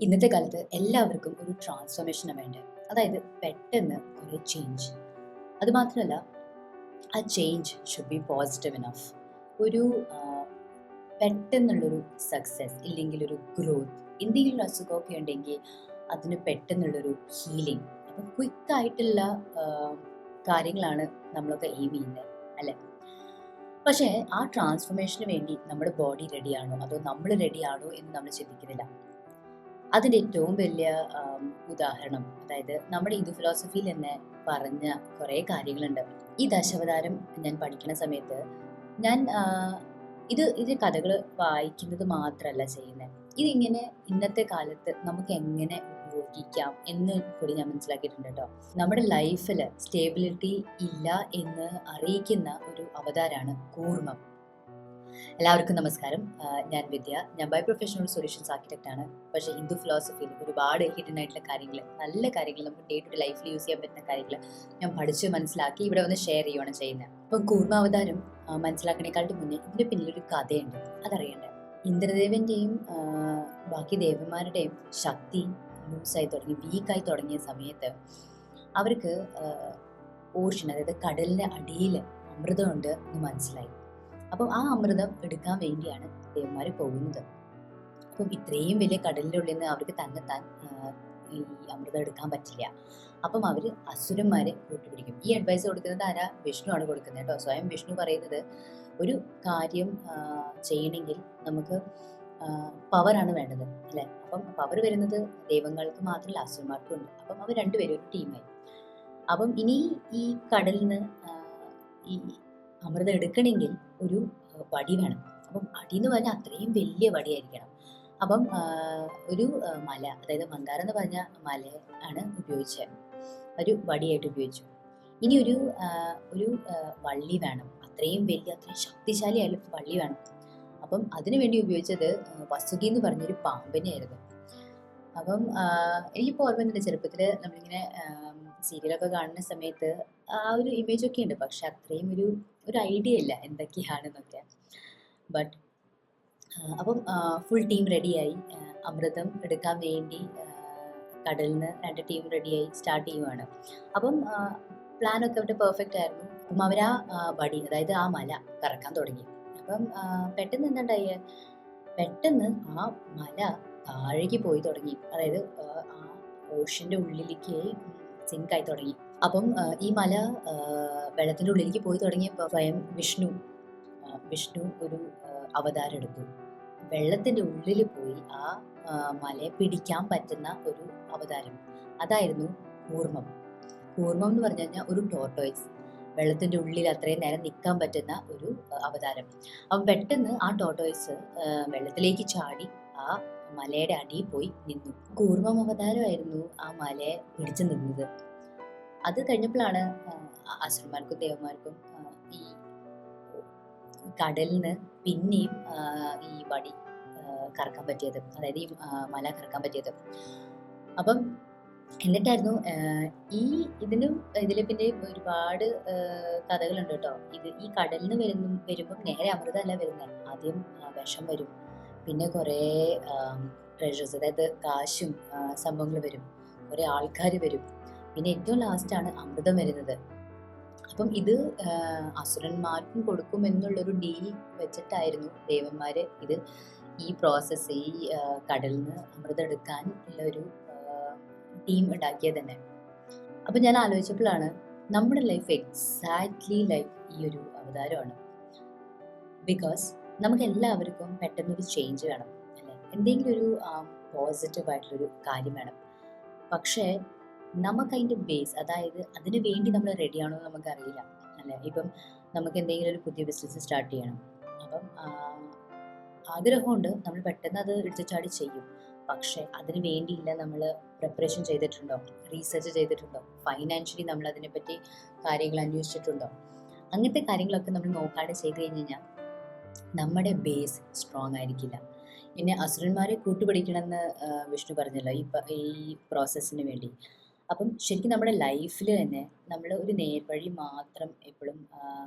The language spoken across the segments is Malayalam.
ഇന്നത്തെ കാലത്ത് എല്ലാവർക്കും ഒരു ട്രാൻസ്ഫോർമേഷനാണ് വേണ്ടത്. അതായത് പെട്ടെന്ന് കുറേ ചേഞ്ച്. അതുമാത്രമല്ല ആ change should be positive enough. ഒരു പെട്ടെന്നുള്ളൊരു സക്സസ് ഇല്ലെങ്കിൽ ഒരു ഗ്രോത്ത്, എന്തെങ്കിലും ഒരു അസുഖമൊക്കെ ഉണ്ടെങ്കിൽ അതിന് പെട്ടെന്നുള്ളൊരു ഹീലിംഗ്. അപ്പം ക്വിക്കായിട്ടുള്ള കാര്യങ്ങളാണ് നമ്മളൊക്കെ എയിം ചെയ്യുന്നത്, അല്ലേ? പക്ഷേ ആ ട്രാൻസ്ഫോർമേഷന് വേണ്ടി നമ്മുടെ ബോഡി റെഡിയാണോ അതോ നമ്മൾ റെഡിയാണോ എന്ന് നമ്മൾ ചിന്തിക്കുന്നില്ല. അതിൻ്റെ ഏറ്റവും വലിയ ഉദാഹരണം, അതായത് നമ്മുടെ ഹിന്ദു ഫിലോസഫിയിൽ തന്നെ പറഞ്ഞ കുറേ കാര്യങ്ങളുണ്ട്. ഈ ദശാവതാരം ഞാൻ പഠിക്കുന്ന സമയത്ത് ഞാൻ ഇത് കഥകൾ വായിക്കുന്നത് മാത്രമല്ല ചെയ്യുന്നത്. ഇതിങ്ങനെ ഇന്നത്തെ കാലത്ത് നമുക്ക് എങ്ങനെ ഉപയോഗിക്കാം എന്ന് കൂടി ഞാൻ മനസ്സിലാക്കിയിട്ടുണ്ട് കേട്ടോ. നമ്മുടെ ലൈഫിൽ സ്റ്റേബിലിറ്റി ഇല്ല എന്ന് അറിയിക്കുന്ന ഒരു അവതാരമാണ് കൂർമ്മം. എല്ലാവർക്കും നമസ്കാരം. ഞാൻ വിദ്യ. ഞാൻ ബൈ പ്രൊഫഷണൽ സൊല്യൂഷൻസ് ആർക്കിടെക്റ്റ് ആണ്. പക്ഷേ ഹിന്ദു ഫിലോസഫിയിൽ ഒരുപാട് ഹിഡൻ ആയിട്ടുള്ള കാര്യങ്ങൾ, നല്ല കാര്യങ്ങൾ, നമുക്ക് ഡേ ടു ഡേ ലൈഫിൽ യൂസ് ചെയ്യാൻ പറ്റുന്ന കാര്യങ്ങൾ ഞാൻ പഠിച്ച് മനസ്സിലാക്കി ഇവിടെ വന്ന് ഷെയർ ചെയ്യുകയാണ് ചെയ്യുന്നത്. അപ്പം കൂർമാവതാരം മനസ്സിലാക്കണേക്കാളും മുന്നേ ഇതിൻ്റെ പിന്നിലൊരു കഥയുണ്ട്, അതറിയണ്ടേ. ഇന്ദ്രദേവൻ്റെയും ബാക്കി ദേവന്മാരുടെയും ശക്തി ലൂസായി തുടങ്ങി, വീക്കായി തുടങ്ങിയ സമയത്ത് അവർക്ക് ഓഷൻ, അതായത് കടലിൻ്റെ അടിയിൽ അമൃതമുണ്ട് എന്ന് മനസ്സിലായി. അപ്പം ആ അമൃതം എടുക്കാൻ വേണ്ടിയാണ് ദേവന്മാർ പോകുന്നത്. അപ്പം ഇത്രയും വലിയ കടലിൻ്റെ ഉള്ളിൽ നിന്ന് അവർക്ക് തന്നെത്താൻ ഈ അമൃതം എടുക്കാൻ പറ്റില്ല. അപ്പം അവർ അസുരന്മാരെ കൂട്ടുപിടിക്കും. ഈ അഡ്വൈസ് കൊടുക്കുന്നത് ആരാ? വിഷ്ണു ആണ് കൊടുക്കുന്നത് കേട്ടോ. സ്വയം വിഷ്ണു പറയുന്നത് ഒരു കാര്യം ചെയ്യണമെങ്കിൽ നമുക്ക് പവറാണ് വേണ്ടത്, അല്ലേ? അപ്പം പവർ വരുന്നത് ദൈവങ്ങൾക്ക് മാത്രമല്ല അസുരന്മാർക്കും ഉണ്ട്. അപ്പം അവർ രണ്ടുപേരും ഒരു ടീമായി. അപ്പം ഇനി ഈ കടലിൽ നിന്ന് ഈ അമൃതം എടുക്കണമെങ്കിൽ ഒരു വടി വേണം. അപ്പം അടി എന്ന് പറഞ്ഞാൽ അത്രയും വലിയ വടിയായിരിക്കണം. അപ്പം ഒരു മല, അതായത് മന്ദാരം എന്ന് പറഞ്ഞ മല ആണ് ഉപയോഗിച്ചത്, ഒരു വടിയായിട്ട് ഉപയോഗിച്ചു. ഇനി ഒരു വള്ളി വേണം, അത്രയും വലിയ, അത്രയും ശക്തിശാലിയായ വള്ളി വേണം. അപ്പം അതിനു വേണ്ടി ഉപയോഗിച്ചത് വസുകി എന്ന് പറഞ്ഞൊരു പാമ്പിനെയായിരുന്നു. അപ്പം എനിക്കിപ്പോൾ ഓർമ്മയുണ്ട്, ചെറുപ്പത്തിൽ നമ്മളിങ്ങനെ സീരിയലൊക്കെ കാണുന്ന സമയത്ത് ആ ഒരു ഇമേജ് ഒക്കെ ഉണ്ട്. പക്ഷെ അത്രയും ഒരു ഐഡിയ ഇല്ല എന്തൊക്കെയാണെന്നൊക്കെ. ബട്ട് അപ്പം ഫുൾ ടീം റെഡിയായി, അമൃതം എടുക്കാൻ വേണ്ടി കടലിൽ നിന്ന് 2 ടീം റെഡിയായി സ്റ്റാർട്ട് ചെയ്യുവാണ്. അപ്പം പ്ലാനൊക്കെ അവിടെ പെർഫെക്റ്റ് ആയിരുന്നു. അപ്പം അവർ ആ വടി, അതായത് ആ മല കറക്കാൻ തുടങ്ങി. അപ്പം പെട്ടെന്ന് എന്താണ്ടായ, പെട്ടെന്ന് ആ മല താഴേക്ക് പോയി തുടങ്ങി. അതായത് ആ ഓഷൻ്റെ ഉള്ളിലേക്ക് സിങ്കായി തുടങ്ങി. അപ്പം ഈ മല വെള്ളത്തിൻ്റെ ഉള്ളിലേക്ക് പോയി തുടങ്ങിയപ്പോൾ സ്വയം വിഷ്ണു ഒരു അവതാരം എടുത്തു. വെള്ളത്തിൻ്റെ ഉള്ളിൽ പോയി ആ മലയെ പിടിക്കാൻ പറ്റുന്ന ഒരു അവതാരം, അതായിരുന്നു കൂർമ്മം. കൂർമ്മം എന്ന് പറഞ്ഞു കഴിഞ്ഞാൽ ഒരു ടോർട്ടോയ്സ്, വെള്ളത്തിൻ്റെ ഉള്ളിൽ അത്രയും നേരം നിൽക്കാൻ പറ്റുന്ന ഒരു അവതാരം. അപ്പം പെട്ടെന്ന് ആ ടോർട്ടോയ്സ് വെള്ളത്തിലേക്ക് ചാടി ആ മലയുടെ അടിയിൽ പോയി നിന്നു. കൂർമ്മം അവതാരമായിരുന്നു ആ മലയെ പിടിച്ചു നിന്നത്. അത് കഴിഞ്ഞപ്പോഴാണ് അസുരന്മാർക്കും ദേവന്മാർക്കും ഈ കടലിന് പിന്നെയും ഈ വടി കറക്കാൻ പറ്റിയത്, അതായത് ഈ മല കറക്കാൻ പറ്റിയത്. അപ്പം എന്നിട്ടായിരുന്നു ഇതിൽ പിന്നെ ഒരുപാട് കഥകളുണ്ട് കേട്ടോ. ഈ കടലിൽ നിന്ന് വരുമ്പം നേരെ അമൃതമല്ല വരുന്നത്. ആദ്യം വിഷം വരും, പിന്നെ കുറേ ട്രഷേഴ്സ്, അതായത് കാശും സംഭവങ്ങൾ വരും, കുറേ ആൾക്കാർ വരും, പിന്നെ ഏറ്റവും ലാസ്റ്റാണ് അമൃതം വരുന്നത്. അപ്പം ഇത് അസുരന്മാർക്കും കൊടുക്കും എന്നുള്ളൊരു ഡീൽ വെച്ചിട്ടായിരുന്നു ദേവന്മാർ ഈ പ്രോസസ്സ്, ഈ കടലിൽ നിന്ന് അമൃതം എടുക്കാൻ ഉള്ള ഒരു ടീം ഉണ്ടാക്കിയത് തന്നെ. അപ്പം ഞാൻ ആലോചിച്ചപ്പോഴാണ് നമ്മുടെ ലൈഫ് എക്സാക്ട്ലി ലൈക്ക് ഈ ഒരു അവതാരമാണ്. ബിക്കോസ് നമുക്ക് എല്ലാവർക്കും പെട്ടെന്നൊരു ചേഞ്ച് വേണം, അല്ലേ? എന്തെങ്കിലും ഒരു പോസിറ്റീവായിട്ടുള്ളൊരു കാര്യം വേണം. പക്ഷേ നമുക്കതിൻ്റെ ബേസ്, അതായത് അതിന് വേണ്ടി നമ്മൾ റെഡിയാണോ എന്ന് നമുക്കറിയില്ല, അല്ലേ? ഇപ്പം നമുക്ക് എന്തെങ്കിലും ഒരു പുതിയ ബിസിനസ് സ്റ്റാർട്ട് ചെയ്യണം. അപ്പം ആഗ്രഹമുണ്ട്, നമ്മൾ പെട്ടെന്ന് അത് എടുത്തുചാടി ചെയ്യും. പക്ഷേ അതിന് വേണ്ടിയില്ല നമ്മൾ പ്രിപ്പറേഷൻ ചെയ്തിട്ടുണ്ടോ, റീസെർച്ച് ചെയ്തിട്ടുണ്ടോ, ഫൈനാൻഷ്യലി നമ്മൾ അതിനെപ്പറ്റി കാര്യങ്ങൾ അന്വേഷിച്ചിട്ടുണ്ടോ? അങ്ങനത്തെ കാര്യങ്ങളൊക്കെ നമ്മൾ നോക്കാതെ ചെയ്ത് കഴിഞ്ഞ് കഴിഞ്ഞാൽ നമ്മുടെ ബേസ് സ്ട്രോങ് ആയിരിക്കില്ല. പിന്നെ അസുരന്മാരെ കൂട്ടുപിടിക്കണമെന്ന് വിഷ്ണു പറഞ്ഞല്ലോ ഈ പ്രോസസ്സിന് വേണ്ടി. അപ്പം ശരിക്കും നമ്മുടെ ലൈഫിൽ തന്നെ നമ്മൾ ഒരു നേർവഴി മാത്രം എപ്പോഴും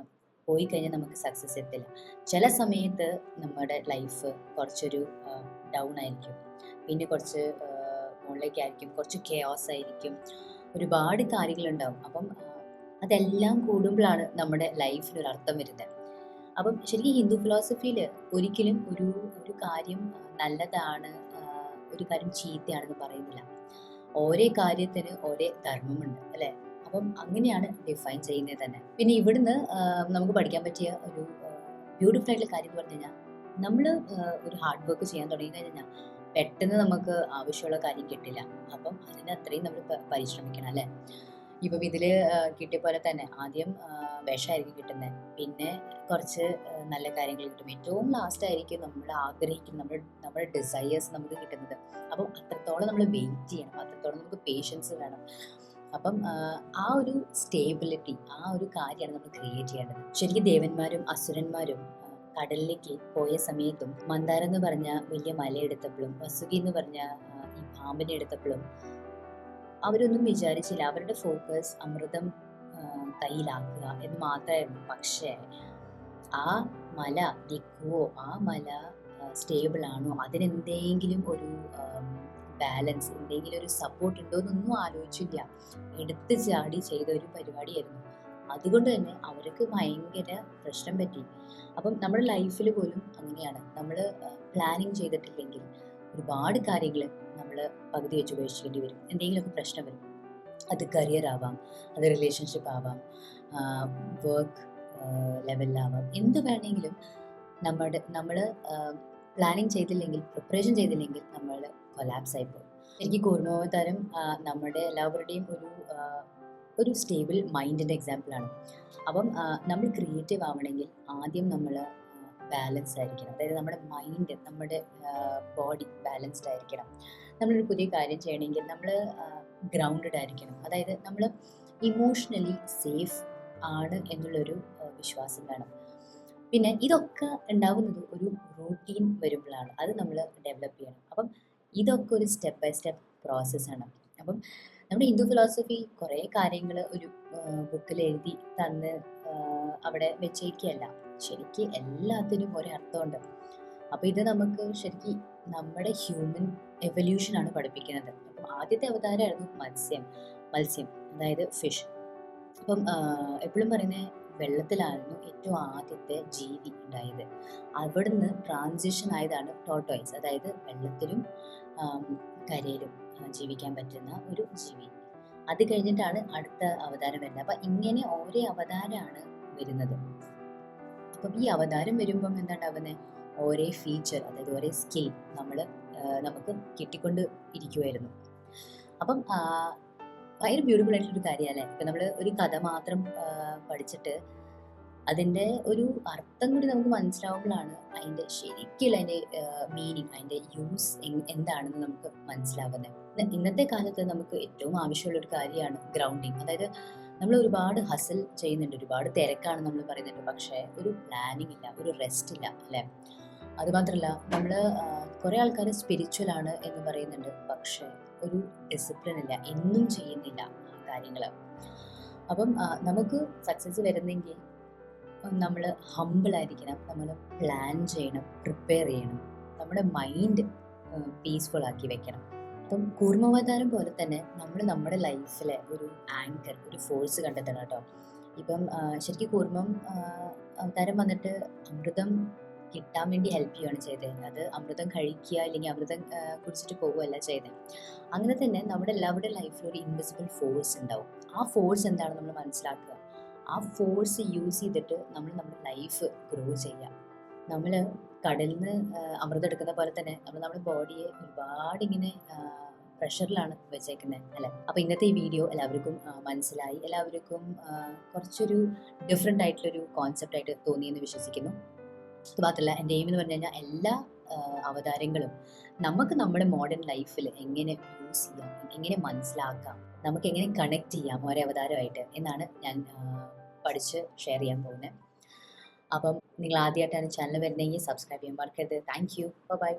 പോയി കഴിഞ്ഞാൽ നമുക്ക് സക്സസ് എത്തില്ല. ചില സമയത്ത് നമ്മുടെ ലൈഫ് കുറച്ചൊരു ഡൗൺ ആയിരിക്കും, പിന്നെ കുറച്ച് മുകളിലേക്കായിരിക്കും, കുറച്ച് കെയോസ് ആയിരിക്കും, ഒരുപാട് കാര്യങ്ങളുണ്ടാവും. അപ്പം അതെല്ലാം കൂടുമ്പോഴാണ് നമ്മുടെ ലൈഫിനൊരു അർത്ഥം വരുന്നത്. അപ്പം ശരിക്കും ഹിന്ദു ഫിലോസഫിയിൽ ഒരിക്കലും ഒരു ഒരു കാര്യം നല്ലതാണ്, ഒരു കാര്യം ചീത്തയാണെന്ന് പറയുന്നില്ല. ഓരോ കാര്യത്തിന് ഓരോ ധർമ്മമുണ്ട് അല്ലേ? അപ്പം അങ്ങനെയാണ് ഡിഫൈൻ ചെയ്യുന്നത് തന്നെ. പിന്നെ ഇവിടുന്ന് നമുക്ക് പഠിക്കാൻ പറ്റിയ ഒരു ബ്യൂട്ടിഫുൾ ആയിട്ടുള്ള കാര്യം എന്ന് പറഞ്ഞു കഴിഞ്ഞാൽ, നമ്മൾ ഒരു ഹാർഡ് വർക്ക് ചെയ്യാൻ തുടങ്ങി കഴിഞ്ഞാൽ പെട്ടെന്ന് നമുക്ക് ആവശ്യമുള്ള കാര്യം കിട്ടില്ല. അപ്പം അതിന് അത്രയും നമ്മൾ പരിശ്രമിക്കണം അല്ലേ? ഇപ്പം ഇതിൽ കിട്ടിയ പോലെ തന്നെ ആദ്യം വിഷമായിരിക്കും കിട്ടുന്നത്, പിന്നെ കുറച്ച് നല്ല കാര്യങ്ങൾ കിട്ടും, ഏറ്റവും ലാസ്റ്റ് ആയിരിക്കും നമ്മൾ ആഗ്രഹിക്കുന്ന നമ്മുടെ ഡിസയേഴ്സ് നമുക്ക് കിട്ടുന്നത്. അപ്പം അത്രത്തോളം നമ്മൾ വെയിറ്റ് ചെയ്യണം, അത്രത്തോളം നമുക്ക് പേഷ്യൻസ് വേണം. അപ്പം ആ ഒരു സ്റ്റേബിലിറ്റി, ആ ഒരു കാര്യമാണ് നമ്മൾ ക്രിയേറ്റ് ചെയ്യേണ്ടത്. ശരിക്കും ദേവന്മാരും അസുരന്മാരും കടലിലേക്ക് പോയ സമയത്തും മന്ദാരം എന്ന് പറഞ്ഞ വലിയ മലയെടുത്തപ്പോഴും വസുകി എന്ന് പറഞ്ഞ ഈ പാമ്പിനെ എടുത്തപ്പോഴും അവരൊന്നും വിചാരിച്ചില്ല. അവരുടെ ഫോക്കസ് അമൃതം കയ്യിലാക്കുക എന്ന് മാത്രമായിരുന്നു. പക്ഷേ ആ മല നിൽക്കുവോ, ആ മല സ്റ്റേബിൾ ആണോ, അതിനെന്തെങ്കിലും ഒരു ബാലൻസ്, എന്തെങ്കിലും ഒരു സപ്പോർട്ട് ഉണ്ടോ എന്നൊന്നും ആലോചിച്ചില്ല. എടുത്ത് ചാടി ചെയ്ത ഒരു പരിപാടിയായിരുന്നു. അതുകൊണ്ട് തന്നെ അവർക്ക് ഭയങ്കര പ്രശ്നം പറ്റി. അപ്പം നമ്മുടെ ലൈഫിൽ പോലും അങ്ങനെയാണ്. നമ്മൾ പ്ലാനിങ് ചെയ്തിട്ടില്ലെങ്കിൽ ഒരുപാട് കാര്യങ്ങൾ നമ്മൾ പകുതി വെച്ച് ഉപേക്ഷിക്കേണ്ടി വരും. എന്തെങ്കിലുമൊക്കെ പ്രശ്നം വരും. അത് കരിയർ ആവാം, അത് റിലേഷൻഷിപ്പ് ആവാം, വർക്ക് ലെവലിലാവാം, എന്ത് വേണമെങ്കിലും നമ്മൾ പ്ലാനിങ് ചെയ്തില്ലെങ്കിൽ, പ്രിപ്പറേഷൻ ചെയ്തില്ലെങ്കിൽ നമ്മൾ കൊലാപ്സ് ആയിപ്പോകും. എനിക്ക് കൂർമാവതാരം നമ്മുടെ എല്ലാവരുടെയും ഒരു സ്റ്റേബിൾ മൈൻഡിൻ്റെ എക്സാമ്പിളാണ്. അപ്പം നമ്മൾ ക്രിയേറ്റീവ് ആവണമെങ്കിൽ ആദ്യം നമ്മൾ ബാലൻസ് ആയിരിക്കണം. അതായത് നമ്മുടെ മൈൻഡ്, നമ്മുടെ ബോഡി ബാലൻസ്ഡ് ആയിരിക്കണം. നമ്മളൊരു പുതിയ കാര്യം ചെയ്യണമെങ്കിൽ നമ്മൾ ഗ്രൗണ്ടഡ് ആയിരിക്കണം. അതായത് നമ്മൾ ഇമോഷണലി സേഫ് ആണ് എന്നുള്ളൊരു വിശ്വാസം വേണം. പിന്നെ ഇതൊക്കെ ഉണ്ടാകുന്നത് ഒരു റൂട്ടീൻ വരുമ്പോഴാണ്. അത് നമ്മൾ ഡെവലപ്പ് ചെയ്യണം. അപ്പം ഇതൊക്കെ ഒരു സ്റ്റെപ്പ് ബൈ സ്റ്റെപ്പ് പ്രോസസ്സാണ്. അപ്പം നമ്മുടെ ഹിന്ദു ഫിലോസഫി കുറേ കാര്യങ്ങൾ ഒരു ബുക്കിൽ എഴുതി തന്ന് അവിടെ വെച്ചേക്കുകയല്ല. ശരിക്കും എല്ലാത്തിനും ഒരർത്ഥമുണ്ട്. അപ്പോൾ ഇത് നമുക്ക് ശരിക്കും നമ്മുടെ ഹ്യൂമൻ എവല്യൂഷനാണ് പഠിപ്പിക്കുന്നത്. അപ്പം ആദ്യത്തെ അവതാരമായിരുന്നു മത്സ്യം, അതായത് ഫിഷ്. അപ്പം എപ്പോഴും പറയുന്നത് വെള്ളത്തിലായിരുന്നു ഏറ്റവും ആദ്യത്തെ ജീവി ഉണ്ടായത്. അവിടുന്ന് ട്രാൻസിഷൻ ആയതാണ് ടോർട്ടോയ്സ്, അതായത് വെള്ളത്തിലും കരയിലും ജീവിക്കാൻ പറ്റുന്ന ഒരു ജീവി. അത് കഴിഞ്ഞിട്ടാണ് അടുത്ത അവതാരം വരുന്നത്. അപ്പം ഇങ്ങനെ ഓരോ അവതാരമാണ് വരുന്നത്. അപ്പം ഈ അവതാരം വരുമ്പം എന്താണ്ടാവുന്നത്, ഓരോ ഫീച്ചർ, അതായത് ഓരോ സ്കിൽ നമുക്ക് കിട്ടിക്കൊണ്ട് ഇരിക്കുമായിരുന്നു. അപ്പം ഭയങ്കര ബ്യൂട്ടിഫുൾ ആയിട്ടുള്ളൊരു കാര്യമല്ലേ? ഇപ്പം നമ്മൾ ഒരു കഥ മാത്രം പഠിച്ചിട്ട് അതിൻ്റെ ഒരു അർത്ഥം കൂടി നമുക്ക് മനസ്സിലാവുമ്പോഴാണ് അതിൻ്റെ ശരിക്കുള്ള അതിൻ്റെ മീനിങ്, അതിൻ്റെ യൂസ് എന്താണെന്ന് നമുക്ക് മനസ്സിലാവുന്നത്. ഇന്നത്തെ കാലത്ത് നമുക്ക് ഏറ്റവും ആവശ്യമുള്ളൊരു കാര്യമാണ് ഗ്രൗണ്ടിങ്. അതായത് നമ്മൾ ഒരുപാട് ഹസൽ ചെയ്യുന്നുണ്ട്, ഒരുപാട് തിരക്കാണ് നമ്മൾ പറയുന്നുണ്ട്, പക്ഷേ ഒരു പ്ലാനിങ് ഇല്ല, ഒരു റെസ്റ്റ് ഇല്ല അല്ലേ? അതുമാത്രമല്ല നമ്മൾ കുറേ ആൾക്കാർ സ്പിരിച്വൽ ആണ് എന്ന് പറയുന്നുണ്ട്, പക്ഷേ ഒരു ഡിസിപ്ലിൻ ഇല്ല, എന്നും ചെയ്യുന്നില്ല കാര്യങ്ങൾ. അപ്പം നമുക്ക് സക്സസ് വരുന്നെങ്കിൽ നമ്മൾ ഹമ്പിളായിരിക്കണം, നമ്മൾ പ്ലാൻ ചെയ്യണം, പ്രിപ്പയർ ചെയ്യണം, നമ്മുടെ മൈൻഡ് പീസ്ഫുൾ ആക്കി വെക്കണം. അപ്പം കൂർമാവതാരം പോലെ തന്നെ നമ്മൾ നമ്മുടെ ലൈഫിലെ ഒരു ആങ്കർ, ഒരു ഫോഴ്സ് കണ്ടെത്തണം കേട്ടോ. ഇപ്പം ശരിക്കും കൂർമ്മം അവതാരം വന്നിട്ട് അമൃതം കിട്ടാൻ വേണ്ടി ഹെൽപ്പ് ചെയ്യുകയാണ് ചെയ്തത്. അത് അമൃതം കഴിക്കുക അല്ലെങ്കിൽ അമൃതം കുടിച്ചിട്ട് പോവുകയല്ല ചെയ്തത്. അങ്ങനെ തന്നെ നമ്മുടെ എല്ലാവരുടെ ലൈഫിൽ ഒരു ഇൻവിസിബിൾ ഫോഴ്സ് ഉണ്ടാവും. ആ ഫോഴ്സ് എന്താണെന്ന് നമ്മൾ മനസ്സിലാക്കുക. ആ ഫോഴ്സ് യൂസ് ചെയ്തിട്ട് നമ്മൾ നമ്മുടെ ലൈഫ് ഗ്രോ ചെയ്യുക. നമ്മൾ കടലിൽ നിന്ന് അമൃതം എടുക്കുന്ന പോലെ തന്നെ നമ്മുടെ ബോഡിയെ ഒരുപാട് ഇങ്ങനെ പ്രഷറിലാണ് വെച്ചേക്കുന്നത് അല്ലേ? അപ്പോൾ ഇന്നത്തെ ഈ വീഡിയോ എല്ലാവർക്കും മനസ്സിലായി, എല്ലാവർക്കും കുറച്ചൊരു ഡിഫറെൻ്റ് ആയിട്ടുള്ളൊരു കോൺസെപ്റ്റായിട്ട് തോന്നിയെന്ന് വിശ്വസിക്കുന്നു. അത് മാത്രമല്ല, എൻ്റെ എയിം എന്ന് പറഞ്ഞു കഴിഞ്ഞാൽ എല്ലാ അവതാരങ്ങളും നമുക്ക് നമ്മുടെ മോഡേൺ ലൈഫിൽ എങ്ങനെ യൂസ് ചെയ്യാം, എങ്ങനെ മനസ്സിലാക്കാം, നമുക്ക് എങ്ങനെ കണക്ട് ചെയ്യാം ഓരോ അവതാരമായിട്ട് എന്നാണ് ഞാൻ പഠിച്ച് ഷെയർ ചെയ്യാൻ പോകുന്നത്. അപ്പം നിങ്ങൾ ആദ്യമായിട്ടാണ് ചാനൽ വരുന്നതെങ്കിൽ സബ്സ്ക്രൈബ് ചെയ്യാൻ മറക്കരുത്. Thank you. ബൈ.